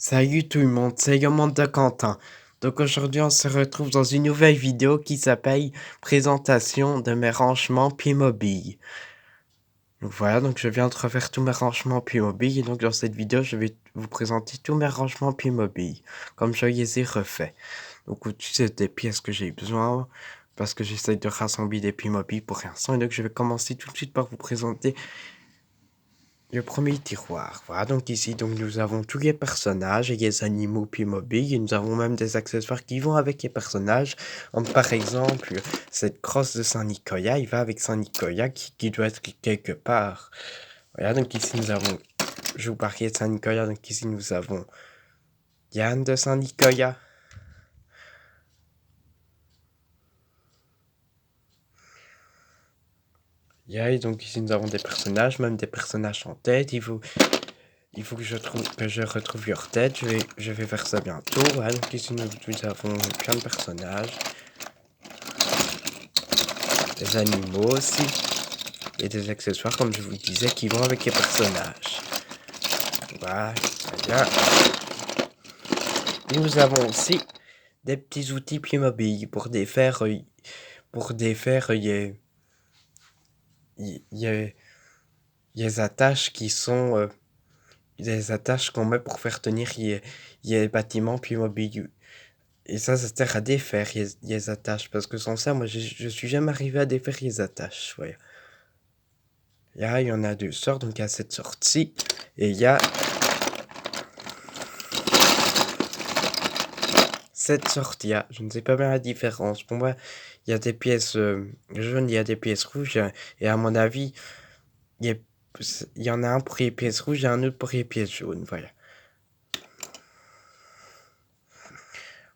Salut tout le monde, c'est Yomanda Quentin. Donc aujourd'hui on se retrouve dans une nouvelle vidéo qui s'appelle Présentation de mes rangements Playmobil. Donc voilà, donc je viens de refaire tous mes rangements Playmobil et donc dans cette vidéo je vais vous présenter tous mes rangements Playmobil, comme je les ai refaits. Donc au-dessus c'est des pièces que j'ai besoin, parce que j'essaie de rassembler des Playmobil pour l'instant. Et donc je vais commencer tout de suite par vous présenter le premier tiroir. Voilà, donc ici, donc nous avons tous les personnages et les animaux Playmobil. Et nous avons même des accessoires qui vont avec les personnages. Par exemple, cette crosse de Saint-Nicolas, il va avec Saint-Nicolas qui doit être quelque part. Voilà, donc ici nous avons, je vous parlais de Saint-Nicolas, donc ici nous avons Yann de Saint-Nicolas. Yeah, et donc ici nous avons des personnages, même des personnages en tête. Il faut que je retrouve leur tête. Je vais faire ça bientôt. Voilà, donc ici nous avons plein de personnages. Des animaux aussi. Et des accessoires, comme je vous disais, qui vont avec les personnages. Voilà. Nous avons aussi des petits outils Playmobil pour défaire les attaches qui sont des attaches qu'on met pour faire tenir les bâtiments Playmobil. Et ça sert à défaire les attaches. Parce que sans ça, moi, je suis jamais arrivé à défaire les attaches. Ouais. Là, il y en a deux sortes. Donc, il y a cette sorte-ci. Et il y a cette sorte-là. Je ne sais pas bien la différence. Pour moi, il y a des pièces jaunes, il y a des pièces rouges. Et à mon avis, il y en a un pour les pièces rouges et un autre pour les pièces jaunes. Voilà.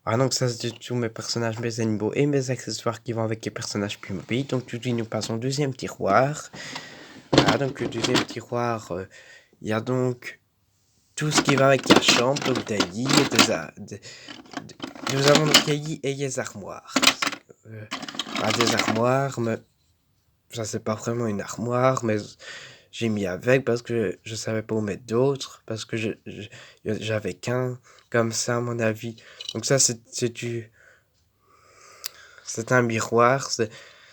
Ah, donc ça c'est tous mes personnages, mes animaux et mes accessoires qui vont avec les personnages Playmobil. Donc tout de suite nous passons au deuxième tiroir. Voilà, donc le deuxième tiroir, il y a donc tout ce qui va avec la chambre, donc des lits et nous avons donc les lits et les armoires. Des armoires, mais ça c'est pas vraiment une armoire, mais j'ai mis avec parce que je savais pas où mettre d'autres, parce que j'avais qu'un comme ça à mon avis. Donc ça c'est un miroir,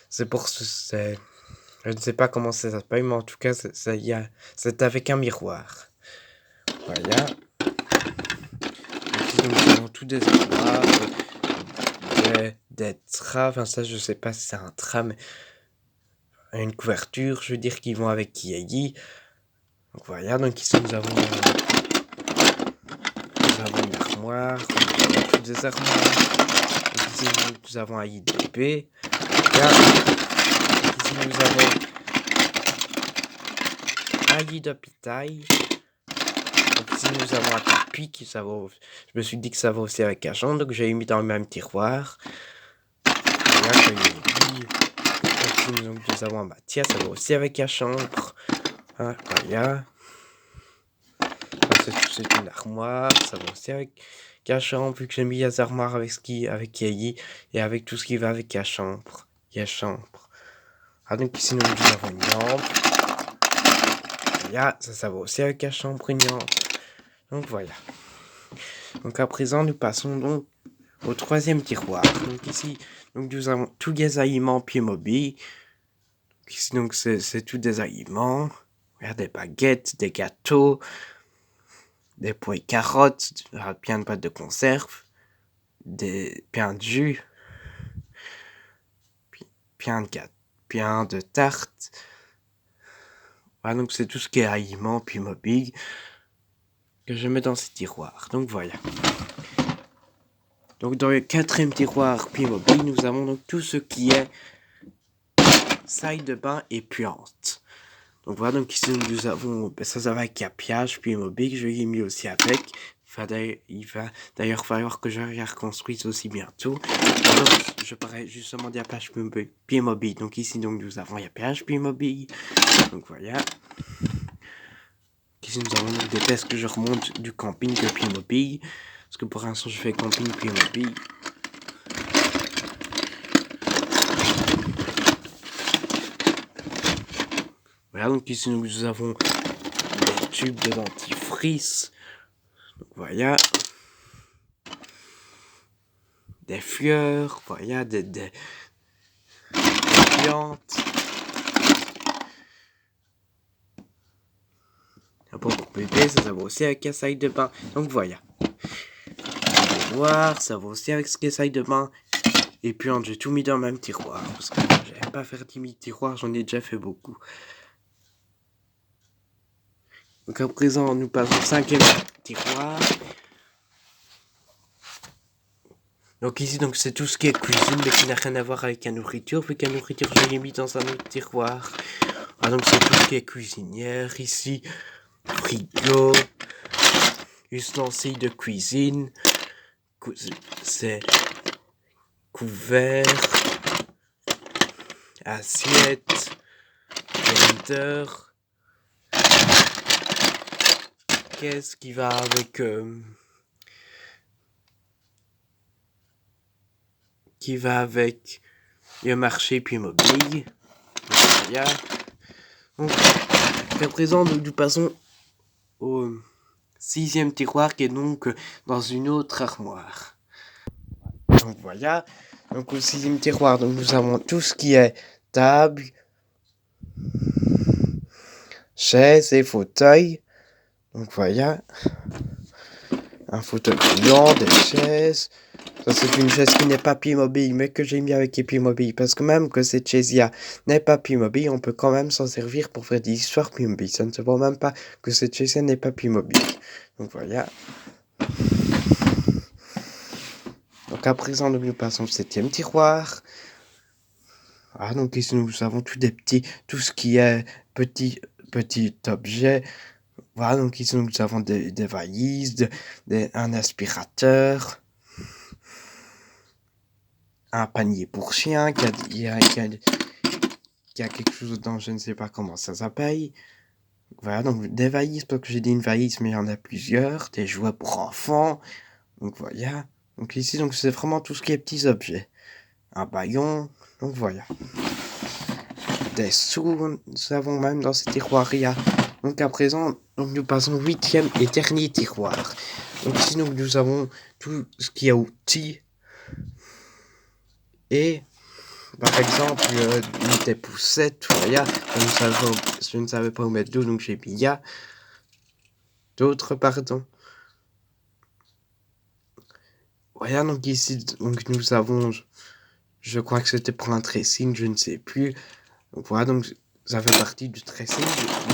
c'est pour je ne sais pas comment ça s'appelle, mais en tout cas c'est avec un miroir. Voilà. Ici nous avons tous des armoires, des draps, enfin ça je sais pas si c'est un drap, mais une couverture, je veux dire, qui vont avec Kiegi. Donc voilà, donc ici nous avons une armoire, toutes des armoires. Donc ici nous avons un lit de bébé. Là, ici nous avons un lit d'hôpital. Donc ici nous avons un tapis je me suis dit que ça va aussi avec la chambre, donc j'ai mis dans le même tiroir. Là, ici nous avons un Mathias, ça va aussi avec la chambre. Ah, voilà. C'est une armoire, ça va aussi avec la chambre, vu que j'ai mis les armoires avec Yayi et avec tout ce qui va avec la chambre. La chambre. Ah, donc ici nous avons une lampe. Là, ça va aussi avec la chambre, une lampe. Donc voilà. Donc à présent, nous passons donc au troisième tiroir. Donc ici, donc nous avons tous les aliments Playmobil. Ici, donc c'est tous des aliments. Regarde, des baguettes, des gâteaux, des pois et carottes, plein de pâtes de conserve, des pains de jus, plein de tartes. Voilà, donc c'est tout ce qui est aliments Playmobil que je mets dans ces tiroirs. Donc voilà. Donc dans le quatrième tiroir Playmobil, nous avons donc tout ce qui est salle de bain et plantes. Donc voilà, donc ici nous avons, ça va avec la piège Playmobil, je l'ai mis aussi avec. Il va d'ailleurs falloir que je la reconstruise aussi bientôt. Donc, je parlais justement de la plage Playmobil. Donc ici donc nous avons la plage Playmobil. Donc voilà. Ici nous avons donc des tests que je remonte du camping de Playmobil. Parce que pour l'instant je fais camping Playmobil. Voilà, donc ici nous avons des tubes de dentifrice. Donc Voilà. Des fleurs, voilà, des plantes. Pour bébé, ça va aussi avec la salle de bain. Donc voilà. Le noir, ça va aussi avec la salle de bain. Et puis j'ai tout mis dans le même tiroir. Parce que j'avais pas faire 10 000 tiroirs, j'en ai déjà fait beaucoup. Donc à présent, nous passons au 5e tiroir. Donc ici, donc c'est tout ce qui est cuisine, mais qui n'a rien à voir avec la nourriture. Vu que la nourriture, je l'ai mis dans un autre tiroir. Ah, donc c'est tout ce qui est cuisinière ici. Frigo. Ustensiles de cuisine. C'est couvert. Assiette. Blender. Qu'est-ce qui va avec... qui va avec le marché puis immobilier. Voilà. Donc, à présent, nous passons au 6e tiroir qui est donc dans une autre armoire. Donc voilà. Donc au 6e tiroir, donc nous avons tout ce qui est table, chaise et fauteuil. Donc voilà. Un fauteuil roulant, des chaises. Ça c'est une chaise qui n'est pas Playmobil, mais que j'ai mis avec les Playmobil. Parce que même que cette chaise-là n'est pas Playmobil, on peut quand même s'en servir pour faire des histoires Playmobil. Ça ne se voit même pas que cette chaise-là n'est pas Playmobil. Donc voilà. Donc à présent, nous passons au 7e tiroir. Ah, donc ici nous avons tout ce qui est petit objet. Voilà, donc ici nous avons des valises, un aspirateur, un panier pour chien qui a quelque chose dont je ne sais pas comment ça s'appelle. Voilà, donc des valises, parce que j'ai dit une valise, mais il y en a plusieurs, des jouets pour enfants. Donc voilà. Donc ici, donc c'est vraiment tout ce qui est petits objets. Un baillon, donc voilà. Des sous, nous avons même dans ces tiroirs-là. Donc à présent, donc nous passons au 8e et dernier tiroir. Donc ici, donc, nous avons tout ce qui est outils. Et par exemple, des poussettes, voilà. Je ne savais pas où mettre d'eau, donc j'ai mis là. D'autres, pardon. Voilà, donc ici, donc nous avons, je crois que c'était pour un dressing, je ne sais plus. Donc voilà, donc ça fait partie du dressing.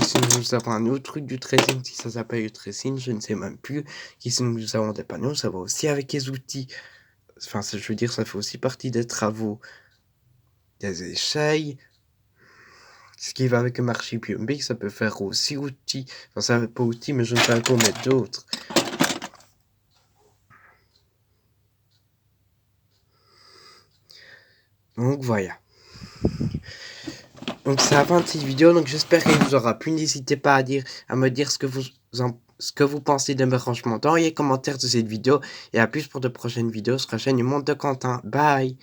Ici, nous avons un autre truc du dressing, si ça s'appelle le dressing, je ne sais même plus. Ici, nous avons des panneaux, ça va aussi avec les outils. Enfin, je veux dire, ça fait aussi partie des travaux. Des échelles. Ce qui va avec le marché public, ça peut faire aussi outils. Enfin, ça ne fait pas outils, mais je ne sais pas mettre d'autres. Donc voilà. Donc c'est la fin de cette vidéo, donc j'espère qu'elle vous aura plu. N'hésitez pas à me dire ce que vous pensez de mes rangements dans les commentaires de cette vidéo. Et à plus pour de prochaines vidéos sur la chaîne du Monde de Quentin. Bye!